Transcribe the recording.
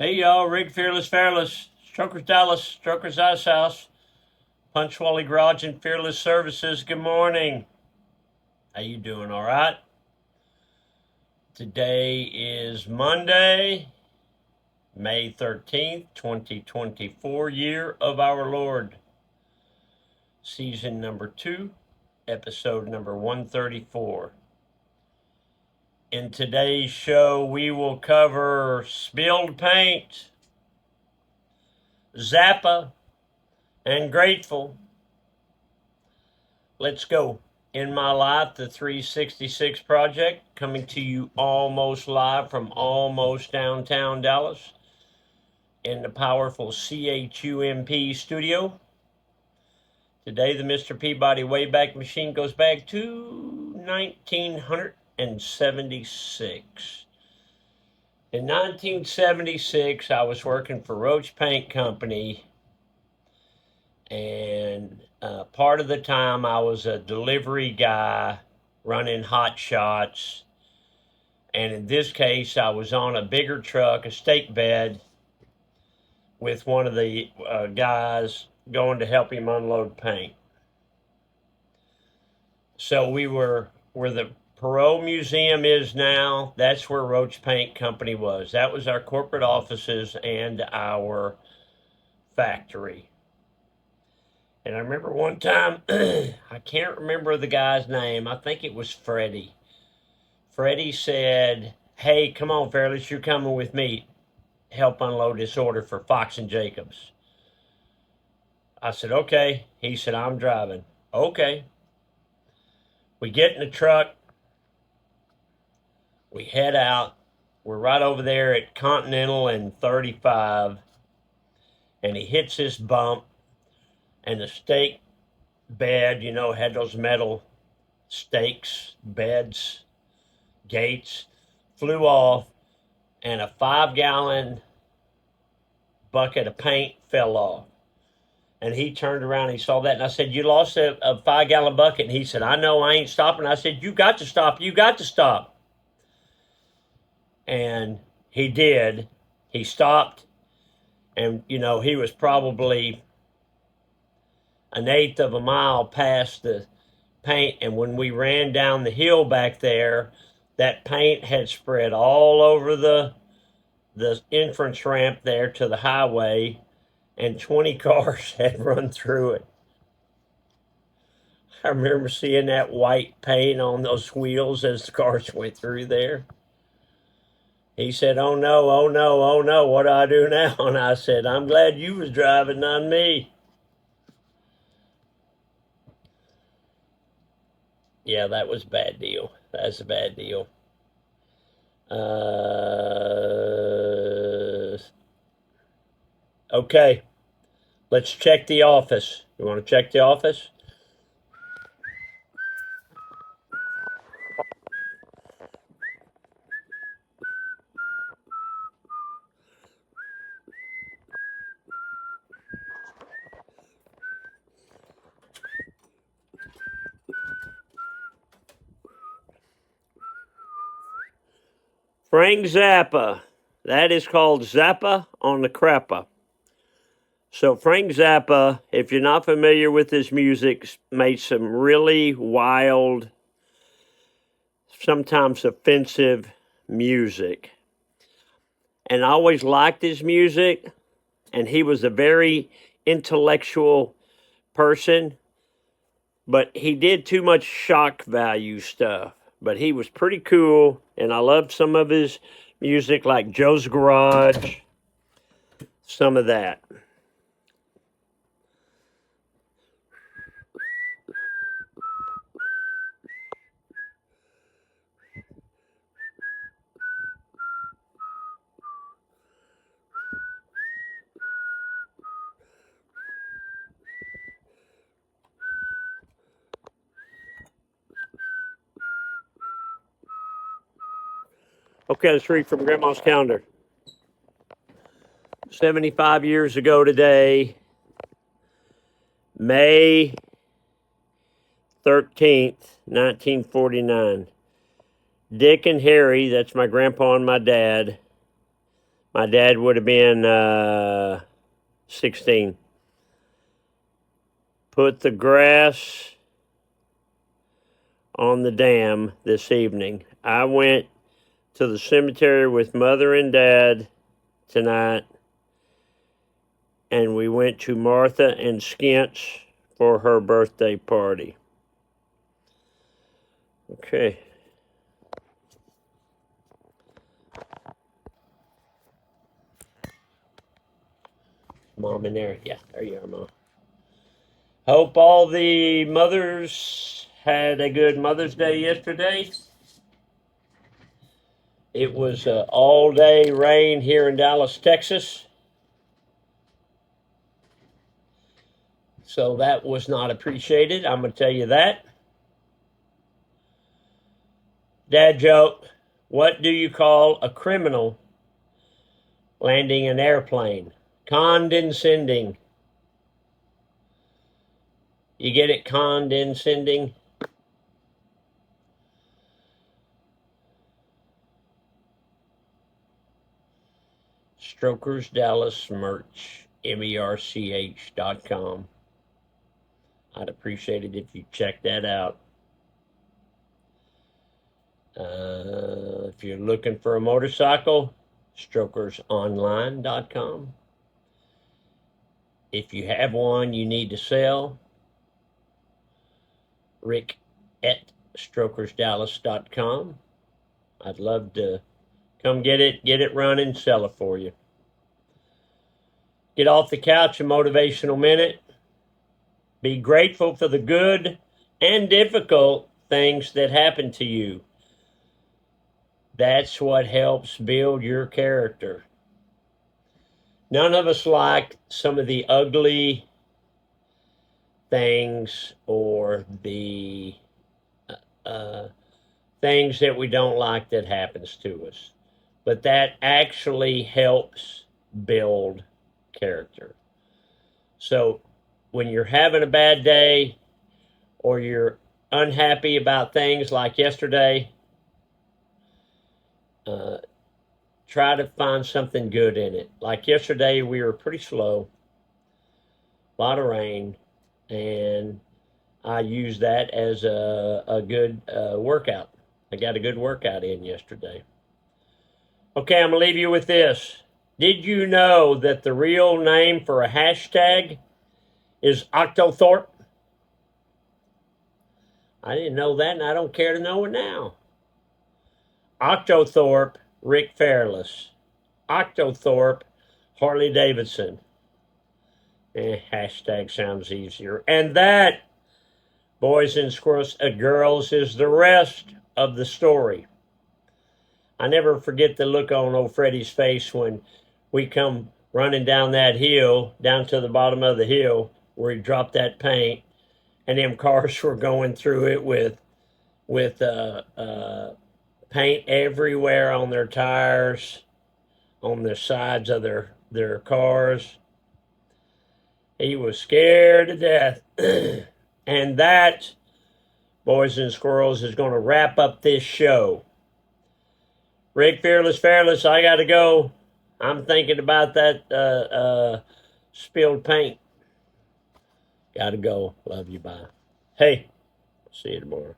Hey y'all, Rick Fairless, Strokers Dallas, Strokers Ice House, Punchwally Garage and Fearless Services. Good morning. How you doing? All right. Today is Monday, May 13th, 2024, year of our Lord. Season number 2, episode number 134. In today's show, we will cover spilled paint, Zappa, and Grateful. Let's go. In My Life, the 366 Project, coming to you almost live from almost downtown Dallas in the powerful CHUMP studio. Today, the Mr. Peabody Wayback machine goes back to 1976. In 1976, I was working for Roach Paint Company, and part of the time I was a delivery guy running hot shots. And in this case, I was on a bigger truck, a stake bed, with one of the guys going to help him unload paint. So we were where the Perot Museum is now. That's where Roach Paint Company was. That was our corporate offices and our factory. And I remember one time, I can't remember the guy's name. I think it was Freddie. Freddie said, "Hey, come on, Fairless, you're coming with me. Help unload this order for Fox and Jacobs." I said, "Okay." He said, "I'm driving." Okay. We get in the truck. We head out. We're right over there at Continental and 35. And he hits this bump. And the stake bed, had those metal stakes, beds, gates, flew off, and a 5-gallon bucket of paint fell off. And he turned around and he saw that, and I said, "You lost a 5-gallon bucket." And he said, "I know, I ain't stopping." I said, "You got to stop, you got to stop." And he did. He stopped, and he was probably an eighth of a mile past the paint, and when we ran down the hill back there, that paint had spread all over the entrance ramp there to the highway, and 20 cars had run through it. I remember seeing that white paint on those wheels as the cars went through there. He said, "Oh no, oh no, oh no, what do I do now?" And I said, "I'm glad you was driving, not me." Yeah, that was a bad deal. That's a bad deal. Okay, let's check the office. You want to check the office? Frank Zappa. That is called Zappa on the Crappa. So Frank Zappa, if you're not familiar with his music, made some really wild, sometimes offensive music. And I always liked his music, and he was a very intellectual person, but he did too much shock value stuff. But he was pretty cool, and I loved some of his music, like Joe's Garage, some of that. Okay, let's read from Grandma's calendar. 75 years ago today, May 13th, 1949. Dick and Harry, that's my grandpa and my dad, My dad would have been 16. Put the grass on the dam this evening. I went to the cemetery with Mother and Dad tonight, and we went to Martha and Skint's for her birthday party. Okay. Mom in there? Yeah, there you are, Mom. Hope all the mothers had a good Mother's Day yesterday. It was all day rain here in Dallas, Texas. So that was not appreciated. I'm going to tell you that. Dad joke. What do you call a criminal landing an airplane? Condescending. You get it? Condescending. Strokers Dallas merch, MERCH.com. I'd appreciate it if you check that out. If you're looking for a motorcycle, strokersonline.com. If you have one you need to sell, Rick at strokersdallas.com. I'd love to come get it running, sell it for you. Get off the couch, a motivational minute. Be grateful for the good and difficult things that happen to you. That's what helps build your character. None of us like some of the ugly things or the things that we don't like that happens to us. But that actually helps build character. So when you're having a bad day or you're unhappy about things like yesterday, try to find something good in it. Like yesterday, we were pretty slow, a lot of rain, and I used that as a good workout. I got a good workout in yesterday. Okay, I'm going to leave you with this. Did you know that the real name for a hashtag is Octothorpe? I didn't know that, and I don't care to know it now. Octothorpe, Rick Fairless. Octothorpe, Harley Davidson. Hashtag sounds easier. And that, boys and girls, is the rest of the story. I never forget the look on old Freddie's face when we come running down that hill, down to the bottom of the hill, where he dropped that paint, and them cars were going through it with paint everywhere on their tires, on the sides of their cars. He was scared to death. And that, boys and squirrels, is going to wrap up this show. Rick Fairless, I got to go. I'm thinking about that spilled paint. Got to go. Love you. Bye. Hey, see you tomorrow.